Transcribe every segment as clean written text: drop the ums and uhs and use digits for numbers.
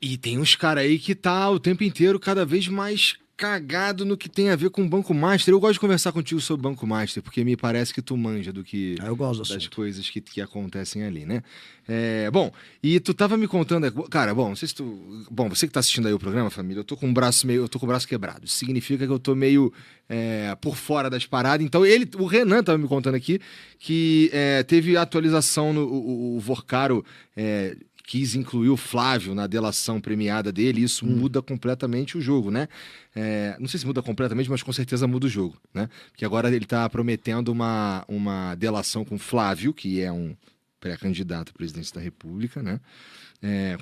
E tem uns caras aí que tá o tempo inteiro cada vez mais cagado no que tem a ver com o Banco Master. Eu gosto de conversar contigo sobre o Banco Master, porque me parece que tu manja do que Eu gosto do das assunto. coisas que acontecem ali, né? Bom, e tu tava me contando, cara, bom, não sei se tu, bom, você que tá assistindo aí o programa, família, eu tô com o braço quebrado. Isso significa que eu tô meio por fora das paradas. Então o Renan tava me contando aqui que teve atualização no o Vorcaro quis incluir o Flávio na delação premiada dele, e isso muda completamente o jogo, né? Não sei se muda completamente, mas com certeza muda o jogo, né? Porque agora ele tá prometendo uma delação com o Flávio, que é um pré-candidato à presidência da República, né?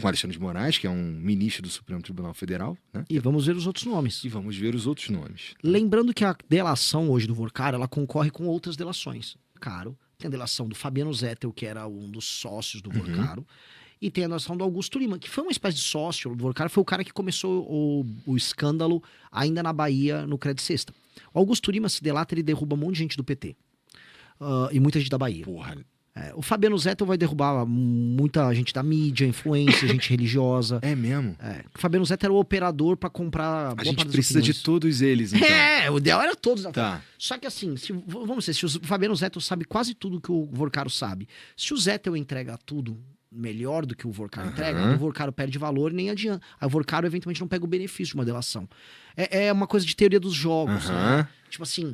Com Alexandre de Moraes, que é um ministro do Supremo Tribunal Federal, né? E vamos ver os outros nomes. E vamos ver os outros nomes. Lembrando que a delação hoje do Vorcaro, ela concorre com outras delações. Caro, tem a delação do Fabiano Zettel, que era um dos sócios do Vorcaro, e tem a delação do Augusto Lima, que foi uma espécie de sócio. O Vorcaro foi o cara que começou o escândalo ainda na Bahia, no Credit Sexta. O Augusto Lima se delata, ele derruba um monte de gente do PT. E muita gente da Bahia. Porra. O Fabiano Zettel vai derrubar muita gente da mídia, influência, gente religiosa. É mesmo? O Fabiano Zettel era o operador pra comprar. A gente precisa de todos eles, então. O ideal era todos. Tá. Só que assim, vamos dizer, se o Fabiano Zettel sabe quase tudo que o Vorcaro sabe, se o Zettel entrega tudo melhor do que o Vorcaro entrega, o Vorcaro perde valor e nem adianta. Aí o Vorcaro eventualmente não pega o benefício de uma delação. É uma coisa de teoria dos jogos, né? Tipo assim,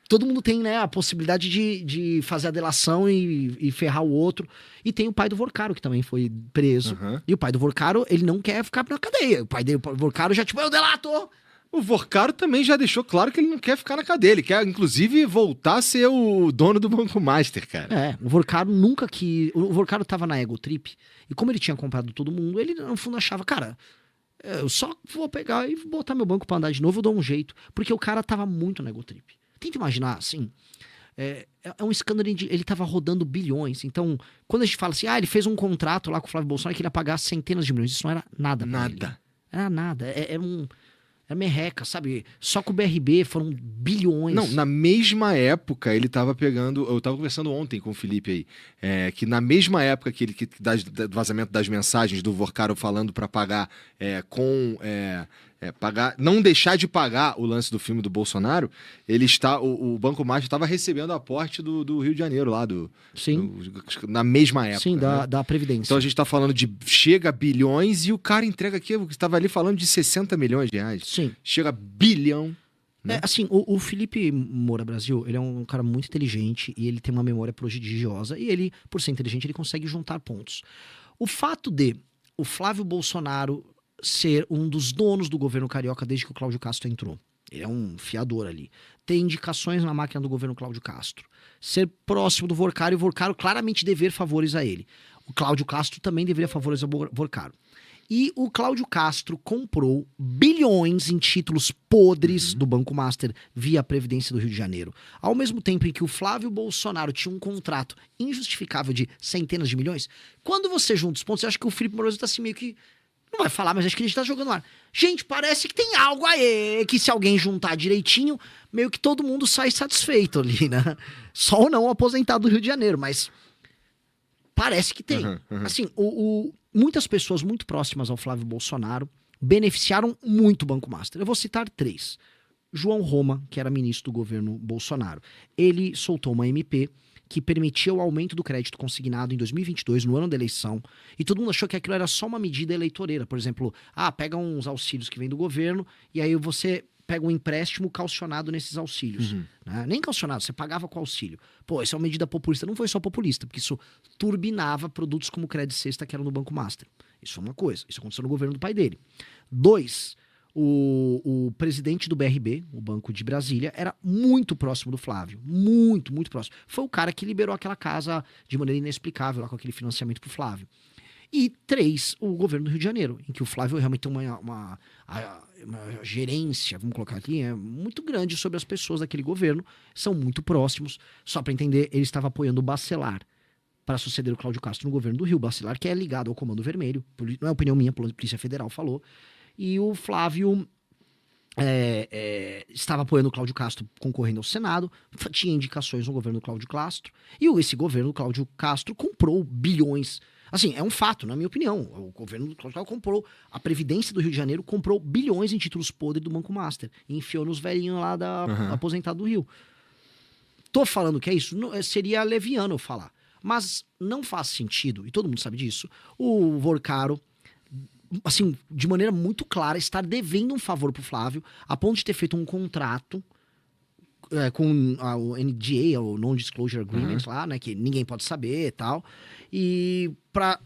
todo mundo tem, né, a possibilidade de fazer a delação e ferrar o outro. E tem o pai do Vorcaro, que também foi preso. E o pai do Vorcaro, ele não quer ficar na cadeia. O pai do Vorcaro já, tipo, eu delato! O Vorcaro também já deixou claro que ele não quer ficar na cadeia. Ele quer, inclusive, voltar a ser o dono do Banco Master, cara. O Vorcaro nunca que... O Vorcaro tava na Ego Trip. E como ele tinha comprado todo mundo, ele, no fundo, achava, cara, eu só vou pegar e botar meu banco pra andar de novo, eu dou um jeito. Porque o cara tava muito na Ego Trip. Tenta imaginar, assim, é um escândalo, ele tava rodando bilhões. Então, quando a gente fala assim, ele fez um contrato lá com o Flávio Bolsonaro que ele ia pagar centenas de milhões, isso não era nada pra ele. Era nada, é merreca, sabe? Só com o BRB foram bilhões. Não, na mesma época ele tava pegando... Eu tava conversando ontem com o Felipe aí, que na mesma época que do vazamento das mensagens do Vorcaro falando pra pagar pagar, não deixar de pagar o lance do filme do Bolsonaro, o Banco Master estava recebendo aporte do Rio de Janeiro lá, na mesma época. Sim, da Previdência. Então a gente tá falando de chega a bilhões e o cara entrega aqui, estava ali falando de 60 milhões de reais. Sim. Chega a bilhão. Né? Assim, o Felipe Moura Brasil, ele é um cara muito inteligente e ele tem uma memória prodigiosa e ele, por ser inteligente, ele consegue juntar pontos. O fato de o Flávio Bolsonaro ser um dos donos do governo carioca desde que o Cláudio Castro entrou. Ele é um fiador ali. Tem indicações na máquina do governo Cláudio Castro. Ser próximo do Vorcaro e o Vorcaro claramente dever favores a ele. O Cláudio Castro também deveria favores ao Vorcaro. E o Cláudio Castro comprou bilhões em títulos podres do Banco Master via Previdência do Rio de Janeiro. Ao mesmo tempo em que o Flávio Bolsonaro tinha um contrato injustificável de centenas de milhões, quando você junta os pontos, você acha que o Felipe Moroso está assim meio que... Não vai falar, mas acho que a gente tá jogando no ar. Gente, parece que tem algo aí, que se alguém juntar direitinho, meio que todo mundo sai satisfeito ali, né? Só ou não o aposentado do Rio de Janeiro, mas parece que tem. Assim, muitas pessoas muito próximas ao Flávio Bolsonaro beneficiaram muito o Banco Master. Eu vou citar 3. João Roma, que era ministro do governo Bolsonaro. Ele soltou uma MP que permitia o aumento do crédito consignado em 2022, no ano da eleição, e todo mundo achou que aquilo era só uma medida eleitoreira. Por exemplo, pega uns auxílios que vêm do governo, e aí você pega um empréstimo calcionado nesses auxílios. Né? Nem calcionado, você pagava com auxílio. Pô, essa é uma medida populista. Não foi só populista, porque isso turbinava produtos como o Credit Sexta, que era no Banco Master. Isso foi uma coisa. Isso aconteceu no governo do pai dele. 2, o presidente do BRB, o Banco de Brasília, era muito próximo do Flávio. Muito, muito próximo. Foi o cara que liberou aquela casa de maneira inexplicável, lá com aquele financiamento pro Flávio. E 3, o governo do Rio de Janeiro, em que o Flávio realmente tem uma gerência, vamos colocar aqui, muito grande sobre as pessoas daquele governo, são muito próximos. Só para entender, ele estava apoiando o Bacelar para suceder o Cláudio Castro no governo do Rio. Bacelar, que é ligado ao Comando Vermelho, não é opinião minha, a Polícia Federal falou. E o Flávio estava apoiando o Cláudio Castro concorrendo ao Senado, tinha indicações no governo do Cláudio Castro, e esse governo do Cláudio Castro comprou bilhões. Assim, é um fato, na minha opinião. O governo comprou, a Previdência do Rio de Janeiro comprou bilhões em títulos podres do Banco Master e enfiou nos velhinhos lá da aposentado do Rio. Tô falando que é isso? Seria leviano eu falar. Mas não faz sentido, e todo mundo sabe disso, o Vorcaro, assim, de maneira muito clara, estar devendo um favor pro Flávio, a ponto de ter feito um contrato com o NDA, o Non-Disclosure Agreement lá, né, que ninguém pode saber e tal, e pra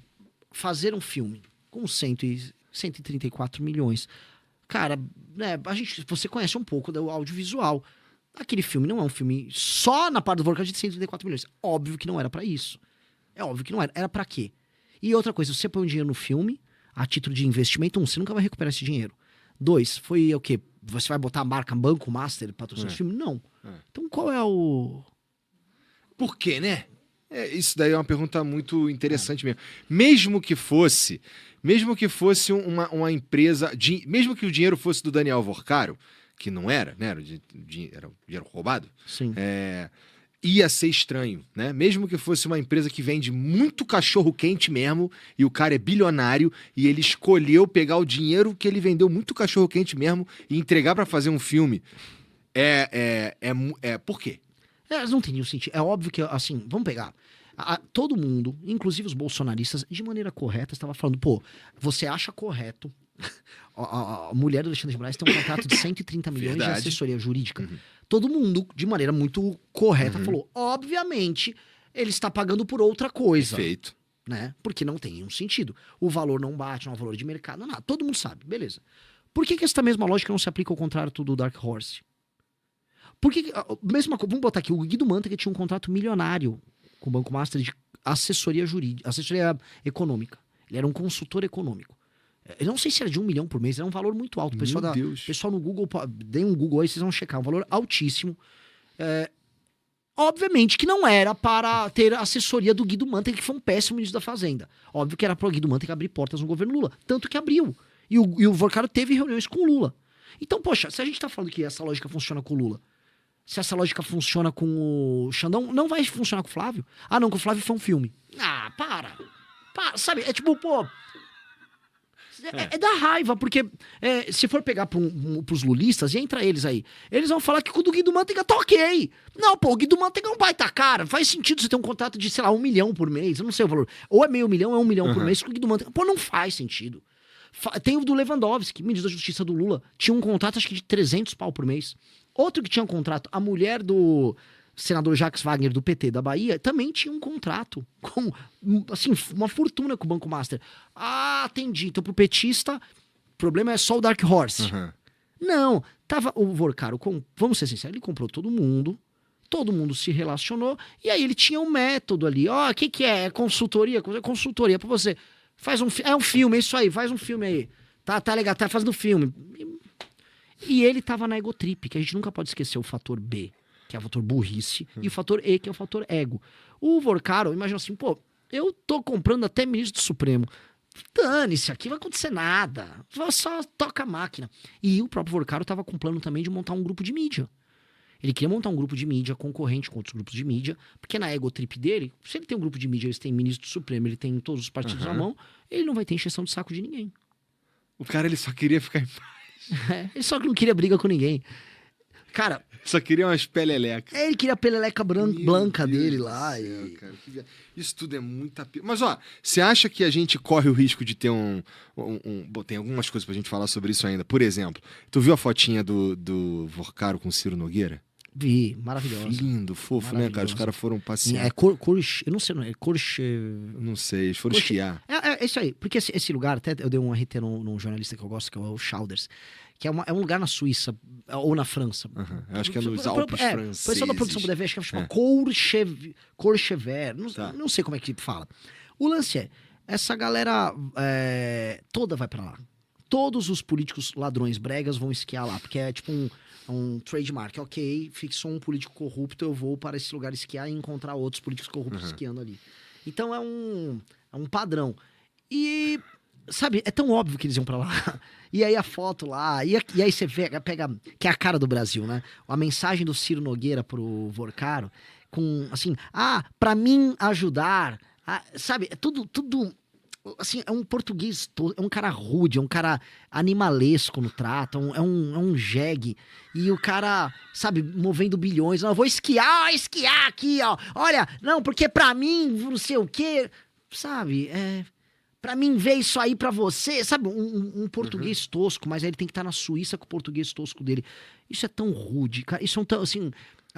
fazer um filme com 134 milhões. Cara, né, você conhece um pouco do audiovisual. Aquele filme não é um filme só na parte do Vorcaro de 134 milhões. Óbvio que não era pra isso. É óbvio que não era. Era pra quê? E outra coisa, você põe um dinheiro no filme, a título de investimento, você nunca vai recuperar esse dinheiro. 2, foi o quê? Você vai botar a marca Banco Master patrocinar esse filme? Não. Então qual é o... Por quê, né? Isso daí é uma pergunta muito interessante mesmo. Mesmo que fosse uma empresa... Mesmo que o dinheiro fosse do Daniel Vorcaro, que não era, né? Era dinheiro roubado. Sim. Ia ser estranho, né? Mesmo que fosse uma empresa que vende muito cachorro-quente mesmo, e o cara é bilionário, e ele escolheu pegar o dinheiro que ele vendeu muito cachorro-quente mesmo e entregar pra fazer um filme. Por quê? Elas não têm nenhum sentido. É óbvio que, assim, vamos pegar. Todo mundo, inclusive os bolsonaristas, de maneira correta, estava falando, pô, você acha correto... A mulher do Alexandre de Moraes tem um contrato de 130 milhões de assessoria jurídica. Todo mundo, de maneira muito correta, falou, obviamente, ele está pagando por outra coisa. Perfeito. Né? Porque não tem nenhum sentido. O valor não bate, não é um valor de mercado, não, nada. Todo mundo sabe, beleza. Por que essa mesma lógica não se aplica ao contrato do Dark Horse? Vamos botar aqui, o Guido Mantega tinha um contrato milionário com o Banco Master de assessoria jurídica, assessoria econômica. Ele era um consultor econômico. Eu não sei se era de 1 milhão por mês, era um valor muito alto. Pessoal no Google, dê um Google aí, vocês vão checar, um valor altíssimo. Obviamente que não era para ter a assessoria do Guido Mantega, que foi um péssimo ministro da Fazenda. Óbvio que era para o Guido Mantega abrir portas no governo Lula. Tanto que abriu. E o Vorcaro teve reuniões com o Lula. Então, poxa, se a gente tá falando que essa lógica funciona com o Lula, se essa lógica funciona com o Xandão, não vai funcionar com o Flávio? Ah, não, com o Flávio foi um filme. Ah, para. Sabe, é tipo, pô... É da raiva, porque se for pegar pros lulistas, e entra eles aí, eles vão falar que com o do Guido Mantega tá ok. Não, pô, o Guido Mantega é um baita cara. Faz sentido você ter um contrato de, sei lá, 1 milhão por mês. Eu não sei o valor. Ou é meio milhão, ou é 1 milhão por mês com o Guido Mantega. Pô, não faz sentido. Tem o do Lewandowski, ministro da Justiça do Lula. Tinha um contrato, acho que de 300 pau por mês. Outro que tinha um contrato, a mulher do senador Jacques Wagner, do PT da Bahia, também tinha um contrato com, assim, uma fortuna com o Banco Master. Ah, entendi. Então, pro petista, o problema é só o Dark Horse. Não, tava o Vorcaro, vamos ser sinceros, ele comprou todo mundo se relacionou, e aí ele tinha um método ali. Ó, o que é? É consultoria? Consultoria pra você. É um filme, é isso aí, faz um filme aí. Tá legal, tá fazendo filme. E ele tava na egotrip, que a gente nunca pode esquecer o fator B, que é o fator burrice, e o fator E, que é o fator ego. O Vorcaro, imagina assim, pô, eu tô comprando até ministro do Supremo. Dane-se, aqui não vai acontecer nada. Só toca a máquina. E o próprio Vorcaro tava com plano também de montar um grupo de mídia. Ele queria montar um grupo de mídia concorrente com outros grupos de mídia, porque na egotrip dele, se ele tem um grupo de mídia, ele tem ministro do Supremo, ele tem todos os partidos na mão, ele não vai ter encheção de saco de ninguém. O cara, ele só queria ficar em paz. Ele só não queria briga com ninguém. Cara... Só queria umas perelecas. Ele queria a peleleca branca dele lá. Céu, cara, isso tudo é muita... Mas, ó, você acha que a gente corre o risco de ter Bom, tem algumas coisas pra gente falar sobre isso ainda. Por exemplo, tu viu a fotinha do Vorcaro com o Ciro Nogueira? Vi, maravilhoso. Lindo, fofo, né, cara? Os caras foram passear. Eu não sei, não é Não sei, eles foram esquiar. É isso aí, porque esse lugar, até eu dei um RT num jornalista que eu gosto, que é o Chalders, que é um lugar na Suíça, ou na França. Eu acho que é nos Alpes franceses. O pessoal da produção puder ver, acho que chama Courchevel, não sei como é que fala. O lance essa galera toda vai pra lá. Todos os políticos ladrões bregas vão esquiar lá, porque é tipo um trademark. Ok, fixou um político corrupto, eu vou para esse lugar esquiar e encontrar outros políticos corruptos esquiando ali. Então é um padrão. E, sabe, é tão óbvio que eles iam pra lá. E aí a foto lá, e aí você pega, que é a cara do Brasil, né? A mensagem do Ciro Nogueira pro Vorcaro, com assim, pra mim ajudar Sabe, é tudo, assim, é um português, é um cara rude, é um cara animalesco no trato, é um jegue. E o cara, sabe, movendo bilhões. Não, eu vou esquiar aqui, ó. Olha, não, porque pra mim, não sei o quê. Sabe, pra mim ver isso aí pra você. Sabe, um português tosco, mas aí ele tem que estar na Suíça com o português tosco dele. Isso é tão rude, cara. Isso é tão, assim...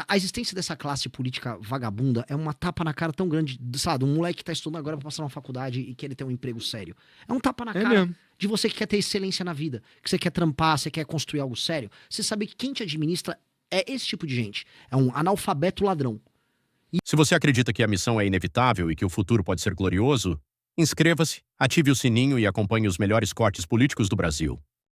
A existência dessa classe política vagabunda é uma tapa na cara tão grande, sabe? Um moleque que tá estudando agora pra passar numa faculdade e querer ter um emprego sério. É um tapa na cara mesmo. de você que quer ter excelência na vida, que você quer trampar, você quer construir algo sério. Você sabe que quem te administra é esse tipo de gente. É um analfabeto ladrão. Se você acredita que a missão é inevitável e que o futuro pode ser glorioso, inscreva-se, ative o sininho e acompanhe os melhores cortes políticos do Brasil.